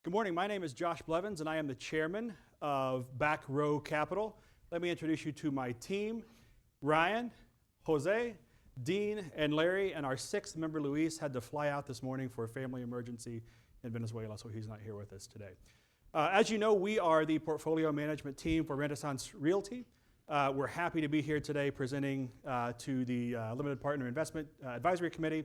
Good morning. My name is Josh Blevins, and I am the chairman of Back Row Capital. Let me introduce you to my team. Ryan, Jose, Dean, and Larry, and our sixth member, Luis, had to fly out this morning for a family emergency in Venezuela, so he's not here with us today. As you know, we are the portfolio management team for Renaissance Realty. We're happy to be here today presenting to the Limited Partner Investment Advisory Committee.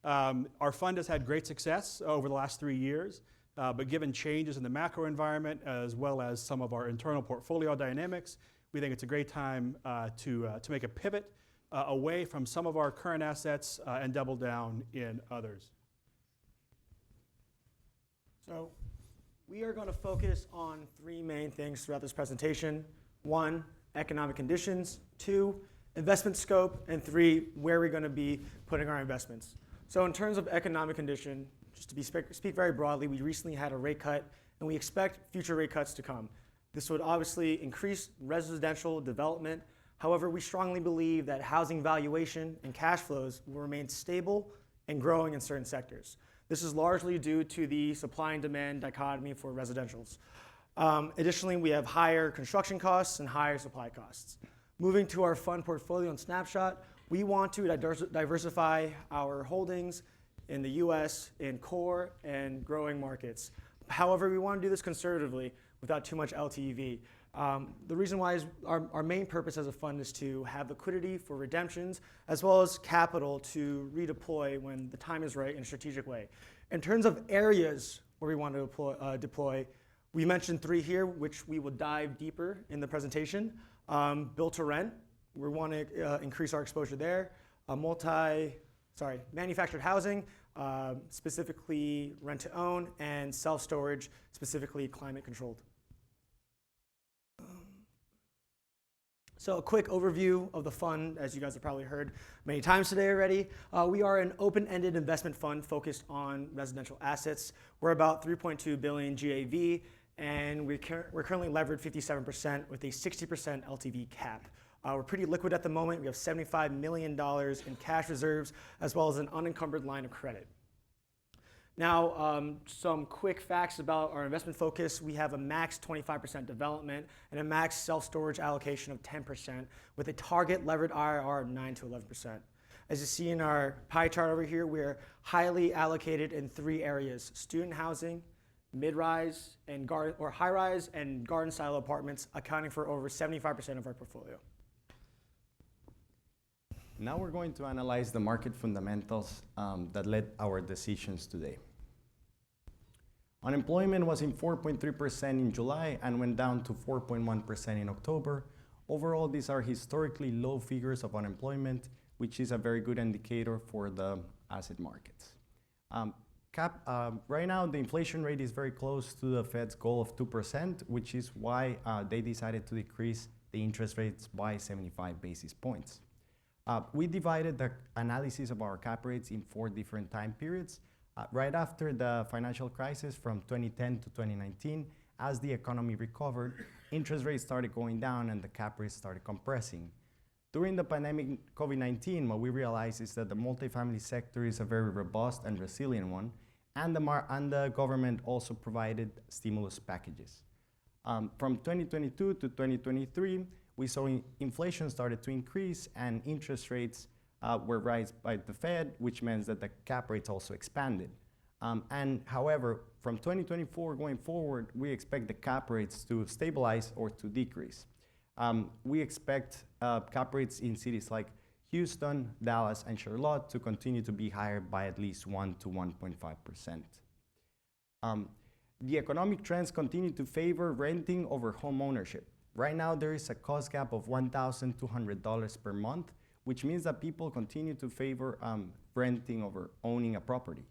Our fund has had great success over the last 3 years. But given changes in the macro environment, as well as some of our internal portfolio dynamics, we think it's a great time to make a pivot away from some of our current assets and double down in others. So we are going to focus on three main things throughout this presentation. One, economic conditions. Two, investment scope. And three, where we're going to be putting our investments. So in terms of economic condition, just to speak very broadly, we recently had a rate cut, and we expect future rate cuts to come. This would obviously increase residential development. However, we strongly believe that housing valuation and cash flows will remain stable and growing in certain sectors. This is largely due to the supply and demand dichotomy for residentials. Additionally, we have higher construction costs and higher supply costs. Moving to our fund portfolio and snapshot, we want to diversify our holdings in the US, in core and growing markets. However, we want to do this conservatively without too much LTV. The reason why is our main purpose as a fund is to have liquidity for redemptions, as well as capital to redeploy when the time is right in a strategic way. In terms of areas where we want to deploy, we mentioned three here, which we will dive deeper in the presentation. Build to rent, we want to increase our exposure there. Manufactured housing, specifically rent to own, and self-storage, specifically climate controlled. So a quick overview of the fund, as you guys have probably heard many times today already. We are an open-ended investment fund focused on residential assets. We're about 3.2 billion GAV, and we're currently levered 57% with a 60% LTV cap. We're pretty liquid at the moment. We have $75 million in cash reserves, as well as an unencumbered line of credit. Now, some quick facts about our investment focus. We have a max 25% development and a max self-storage allocation of 10%, with a target levered IRR of 9 to 11%. As you see in our pie chart over here, we're highly allocated in three areas: student housing, mid-rise, and high-rise and garden-style apartments, accounting for over 75% of our portfolio. Now we're going to analyze the market fundamentals that led our decisions today. Unemployment was in 4.3% in July and went down to 4.1% in October. Overall, these are historically low figures of unemployment, which is a very good indicator for the asset markets. Right now, the inflation rate is very close to the Fed's goal of 2%, which is why they decided to decrease the interest rates by 75 basis points. We divided the analysis of our cap rates in 4 different time periods. Right after the financial crisis from 2010 to 2019, as the economy recovered, interest rates started going down and the cap rates started compressing. During the pandemic COVID-19, what we realized is that the multifamily sector is a very robust and resilient one, and the government also provided stimulus packages. From 2022 to 2023, we saw inflation started to increase and interest rates were raised by the Fed, which means that the cap rates also expanded. However, from 2024 going forward, we expect the cap rates to stabilize or to decrease. We expect cap rates in cities like Houston, Dallas, and Charlotte to continue to be higher by at least 1 to 1.5%. The economic trends continue to favor renting over home ownership. Right now, there is a cost gap of $1,200 per month, which means that people continue to favor renting over owning a property.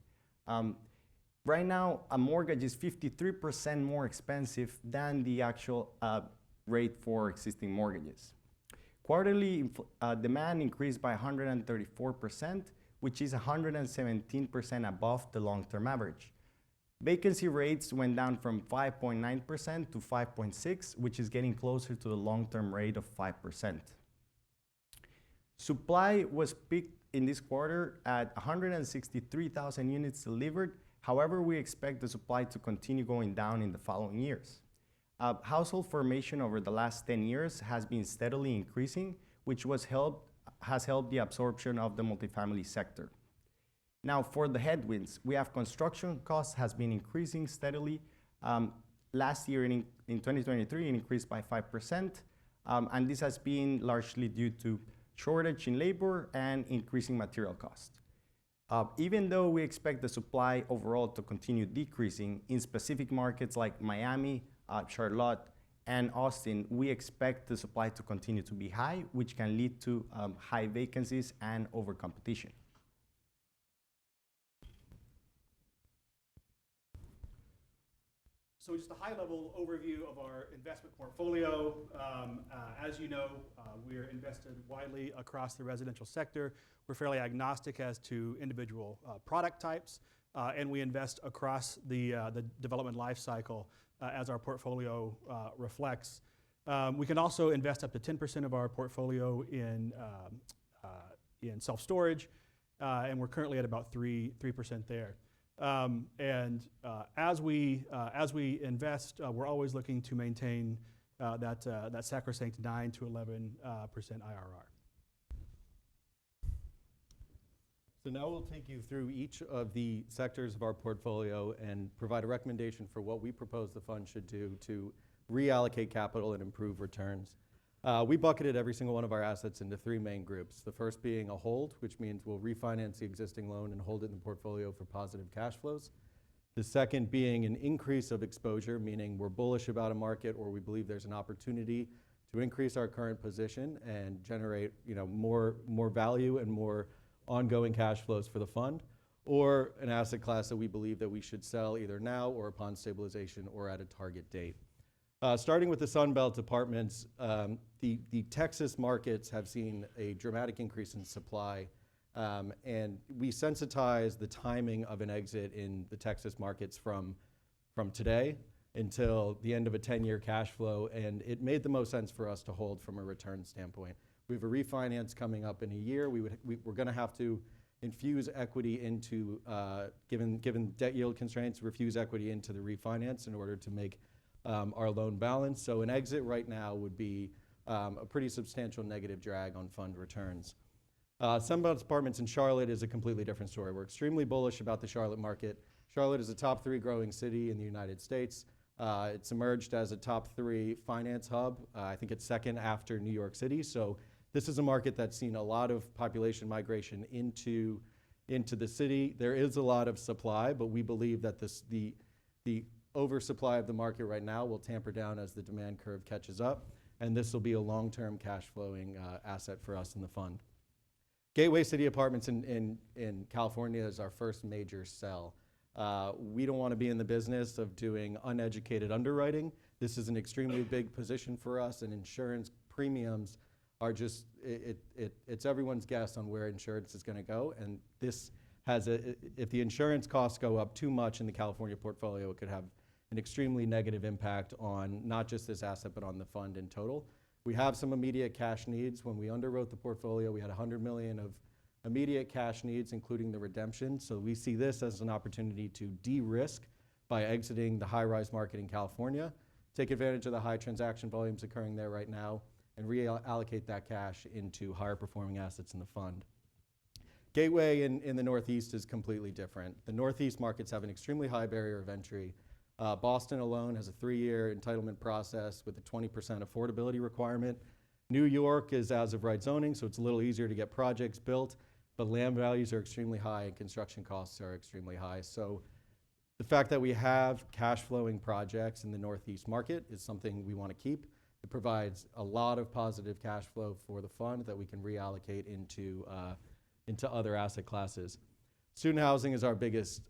Right now, a mortgage is 53% more expensive than the actual rate for existing mortgages. Quarterly demand increased by 134%, which is 117% above the long-term average. Vacancy rates went down from 5.9% to 5.6%, which is getting closer to the long-term rate of 5%. Supply was peaked in this quarter at 163,000 units delivered. However, we expect the supply to continue going down in the following years. Household formation over the last 10 years has been steadily increasing, which has helped the absorption of the multifamily sector. Now, for the headwinds, we have construction costs has been increasing steadily. Last year, in 2023, it increased by 5%, and this has been largely due to shortage in labor and increasing material costs. Even though we expect the supply overall to continue decreasing, in specific markets like Miami, Charlotte, and Austin, we expect the supply to continue to be high, which can lead to high vacancies and overcompetition. So just a high-level overview of our investment portfolio. As you know, we're invested widely across the residential sector. We're fairly agnostic as to individual product types, and we invest across the development life cycle as our portfolio reflects. We can also invest up to 10% of our portfolio in self-storage, and we're currently at about 3% there. As we invest, we're always looking to maintain that sacrosanct 9 to 11% IRR. So now we'll take you through each of the sectors of our portfolio and provide a recommendation for what we propose the fund should do to reallocate capital and improve returns. We bucketed every single one of our assets into three main groups. The first being a hold, which means we'll refinance the existing loan and hold it in the portfolio for positive cash flows. The second being an increase of exposure, meaning we're bullish about a market or we believe there's an opportunity to increase our current position and generate, more value and more ongoing cash flows for the fund, or an asset class that we believe that we should sell either now or upon stabilization or at a target date. Starting with the Sunbelt apartments, the Texas markets have seen a dramatic increase in supply, and we sensitize the timing of an exit in the Texas markets from today until the end of a 10-year cash flow, and it made the most sense for us to hold from a return standpoint. We have a refinance coming up in a year. We're going to have to infuse equity into, given debt yield constraints, refuse equity into the refinance in order to make our loan balance. So an exit right now would be a pretty substantial negative drag on fund returns. Sunbelt Apartments in Charlotte is a completely different story. We're extremely bullish about the Charlotte market. Charlotte is a top 3 growing city in the United States. It's emerged as a top 3 finance hub. I think it's second after New York City. So this is a market that's seen a lot of population migration into the city. There is a lot of supply, but we believe that the oversupply of the market right now will tamper down as the demand curve catches up, and this will be a long-term cash flowing asset for us in the fund. Gateway City Apartments in California is our first major sell. We don't want to be in the business of doing uneducated underwriting. This is an extremely big position for us, and insurance premiums are just, it's everyone's guess on where insurance is going to go, and this has if the insurance costs go up too much in the California portfolio, it could have an extremely negative impact on not just this asset, but on the fund in total. We have some immediate cash needs. When we underwrote the portfolio, we had $100 million of immediate cash needs, including the redemption. So we see this as an opportunity to de-risk by exiting the high-rise market in California, take advantage of the high transaction volumes occurring there right now, and reallocate that cash into higher performing assets in the fund. Gateway in the Northeast is completely different. The Northeast markets have an extremely high barrier of entry. Boston alone has a 3-year entitlement process with a 20% affordability requirement. New York is as of right zoning, so it's a little easier to get projects built, but land values are extremely high and construction costs are extremely high. So the fact that we have cash flowing projects in the Northeast market is something we want to keep. It provides a lot of positive cash flow for the fund that we can reallocate into other asset classes. Student housing is our biggest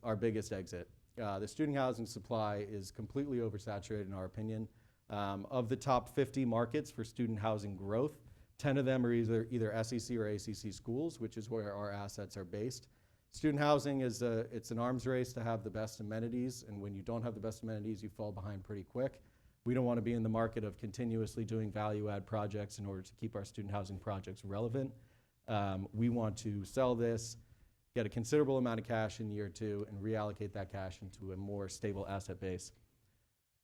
exit. The student housing supply is completely oversaturated in our opinion. Of the top 50 markets for student housing growth, 10 of them are either SEC or ACC schools, which is where our assets are based. Student housing it's an arms race to have the best amenities, and when you don't have the best amenities, you fall behind pretty quick. We don't want to be in the market of continuously doing value add projects in order to keep our student housing projects relevant. We want to sell this, get a considerable amount of cash in year 2, and reallocate that cash into a more stable asset base.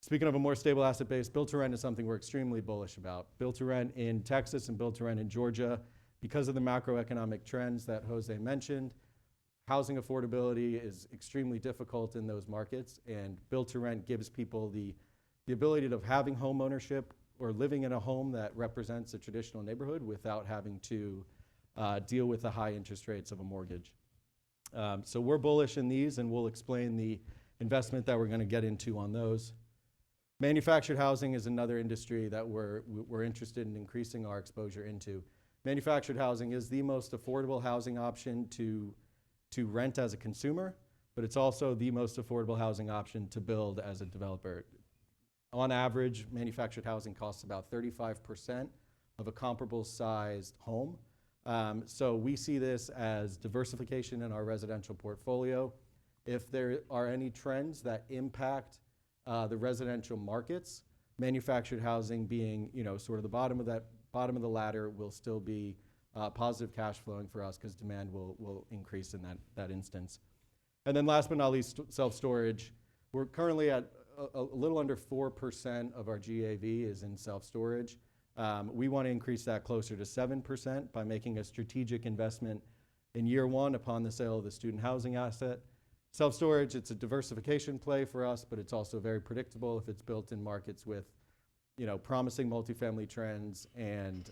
Speaking of a more stable asset base, build-to-rent is something we're extremely bullish about. Build-to-rent in Texas and build-to-rent in Georgia, because of the macroeconomic trends that Jose mentioned, housing affordability is extremely difficult in those markets, and build-to-rent gives people the ability of having home ownership or living in a home that represents a traditional neighborhood without having to deal with the high interest rates of a mortgage. So we're bullish in these, and we'll explain the investment that we're going to get into on those. Manufactured housing is another industry that we're interested in increasing our exposure into. Manufactured housing is the most affordable housing option to rent as a consumer, but it's also the most affordable housing option to build as a developer. On average, manufactured housing costs about 35% of a comparable sized home. So we see this as diversification in our residential portfolio. If there are any trends that impact the residential markets, manufactured housing being, sort of the bottom of the ladder, will still be positive cash flowing for us because demand will increase in that instance. And then last but not least, self-storage. We're currently at a little under 4% of our GAV is in self-storage. We want to increase that closer to 7% by making a strategic investment in year 1 upon the sale of the student housing asset. Self-storage, it's a diversification play for us, but it's also very predictable if it's built in markets with, promising multifamily trends. And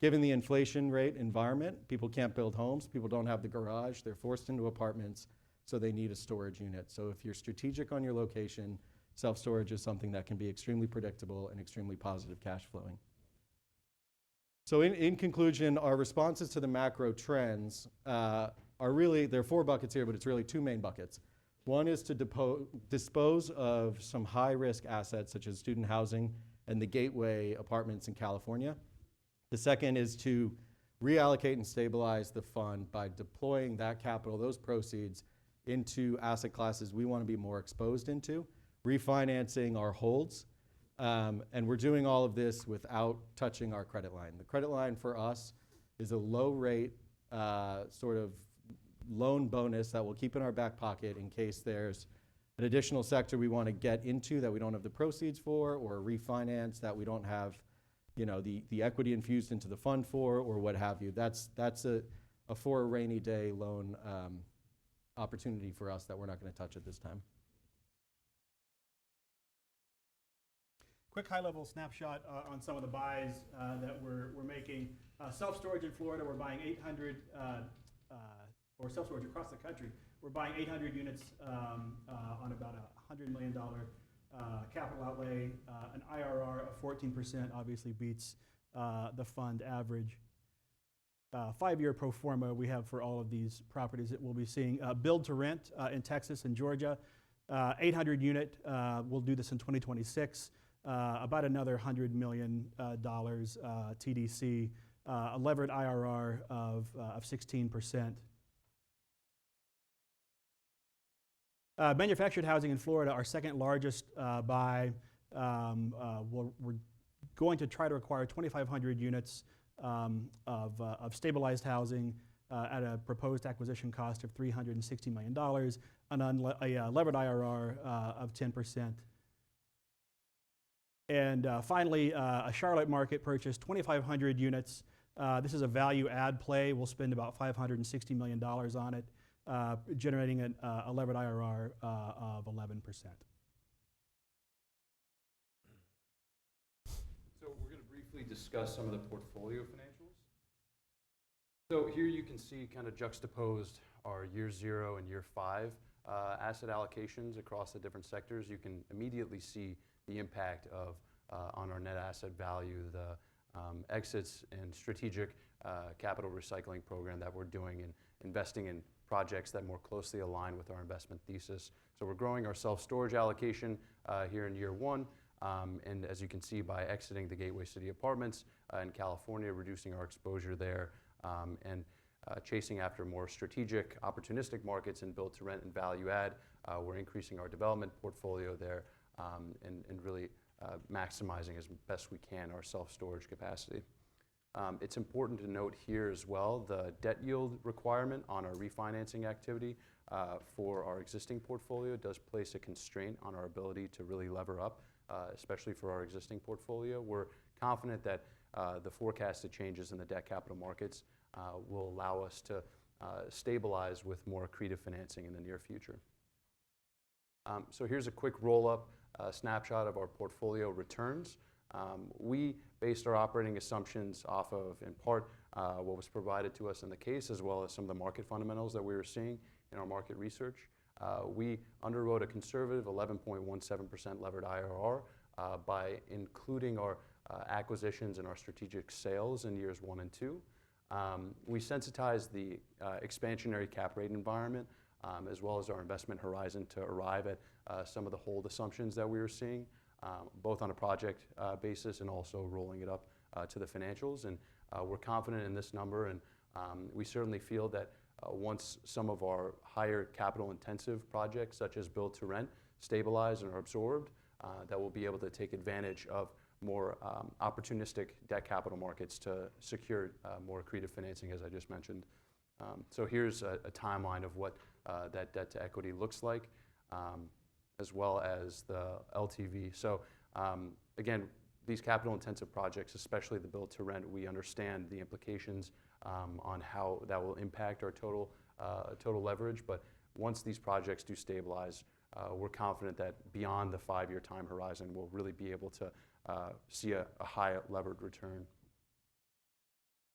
given the inflation rate environment, people can't build homes. People don't have the garage. They're forced into apartments, so they need a storage unit. So if you're strategic on your location, self-storage is something that can be extremely predictable and extremely positive cash flowing. So in conclusion, our responses to the macro trends are really, there are 4 buckets here, but it's really 2 main buckets. One is to dispose of some high-risk assets such as student housing and the gateway apartments in California. The second is to reallocate and stabilize the fund by deploying that capital, those proceeds, into asset classes we want to be more exposed into, refinancing our holds. And we're doing all of this without touching our credit line. The credit line for us is a low-rate sort of loan bonus that we'll keep in our back pocket in case there's an additional sector we want to get into that we don't have the proceeds for, or refinance that we don't have, the equity infused into the fund for, or what have you. That's a for a rainy day loan opportunity for us that we're not going to touch at this time. Quick high-level snapshot on some of the buys that we're making. Self-storage in Florida, we're buying 800, or self-storage across the country, we're buying 800 units on about a $100 million capital outlay. An IRR of 14% obviously beats the fund average. 5-year pro forma we have for all of these properties that we'll be seeing. Build to rent in Texas and Georgia, 800 unit, we'll do this in 2026. About another $100 million TDC, a levered IRR of 16%. Manufactured housing in Florida, our second largest buy. We're going to try to acquire 2,500 units of stabilized housing at a proposed acquisition cost of $360 million, a levered IRR of 10%. And finally, a Charlotte market purchase, 2,500 units. This is a value add play. We'll spend about $560 million on it, generating a levered IRR of 11%. So we're going to briefly discuss some of the portfolio financials. So here you can see kind of juxtaposed our year 0 and year 5 asset allocations across the different sectors. You can immediately see the impact of on our net asset value, the exits and strategic capital recycling program that we're doing and investing in projects that more closely align with our investment thesis. So we're growing our self-storage allocation here in year 1. And as you can see, by exiting the Gateway City Apartments in California, reducing our exposure there, and chasing after more strategic, opportunistic markets in build to rent and value add, we're increasing our development portfolio there and really maximizing as best we can our self-storage capacity. It's important to note here as well the debt yield requirement on our refinancing activity for our existing portfolio does place a constraint on our ability to really lever up, especially for our existing portfolio. We're confident that the forecasted changes in the debt capital markets will allow us to stabilize with more accretive financing in the near future. So here's a quick roll-up snapshot of our portfolio returns. We based our operating assumptions off of, in part, what was provided to us in the case, as well as some of the market fundamentals that we were seeing in our market research. We underwrote a conservative 11.17% levered IRR by including our acquisitions and our strategic sales in years 1 and 2. We sensitized the expansionary cap rate environment as well as our investment horizon to arrive at some of the hold assumptions that we were seeing, both on a project basis and also rolling it up to the financials. And we're confident in this number, and we certainly feel that once some of our higher capital intensive projects, such as build to rent, stabilize and are absorbed, that we'll be able to take advantage of more opportunistic debt capital markets to secure more accretive financing, as I just mentioned. So here's a timeline of what that debt to equity looks like, as well as the LTV. So again, these capital intensive projects, especially the build to rent, we understand the implications on how that will impact our total leverage. But once these projects do stabilize, we're confident that beyond the 5-year time horizon, we'll really be able to see a high levered return.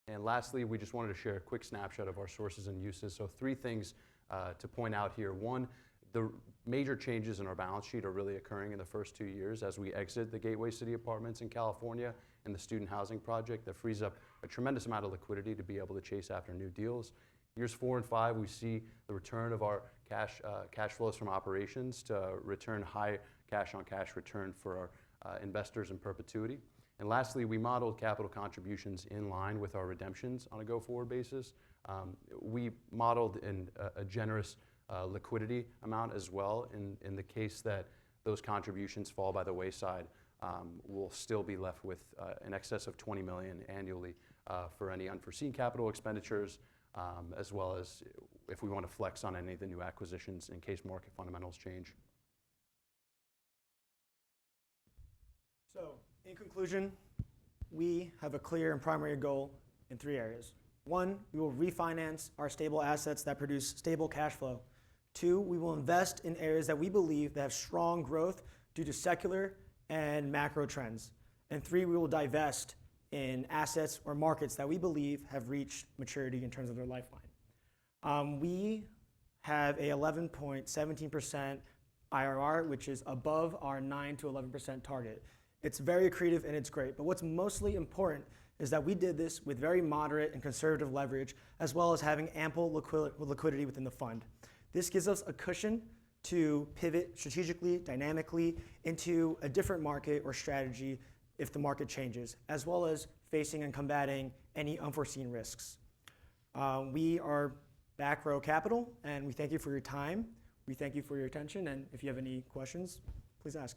And lastly, we just wanted to share a quick snapshot of our sources and uses. So 3 things to point out here. 1, the major changes in our balance sheet are really occurring in the first 2 years as we exit the Gateway City Apartments in California and the student housing project that frees up a tremendous amount of liquidity to be able to chase after new deals. Years 4 and 5, we see the return of our cash flows from operations to return high cash on cash return for our investors in perpetuity. And lastly, we modeled capital contributions in line with our redemptions on a go-forward basis. We modeled in a generous liquidity amount as well. In the case that those contributions fall by the wayside, we'll still be left with in excess of $20 million annually for any unforeseen capital expenditures, as well as if we want to flex on any of the new acquisitions in case market fundamentals change. So, in conclusion, we have a clear and primary goal in 3 areas. 1, we will refinance our stable assets that produce stable cash flow. 2, we will invest in areas that we believe that have strong growth due to secular and macro trends. And 3, we will divest in assets or markets that we believe have reached maturity in terms of their lifeline. We have a 11.17% IRR, which is above our 9 to 11% target. It's very accretive and it's great. But what's mostly important is that we did this with very moderate and conservative leverage, as well as having ample liquidity within the fund. This gives us a cushion to pivot strategically, dynamically into a different market or strategy if the market changes, as well as facing and combating any unforeseen risks. We are Back Row Capital, and we thank you for your time. We thank you for your attention, and if you have any questions, please ask.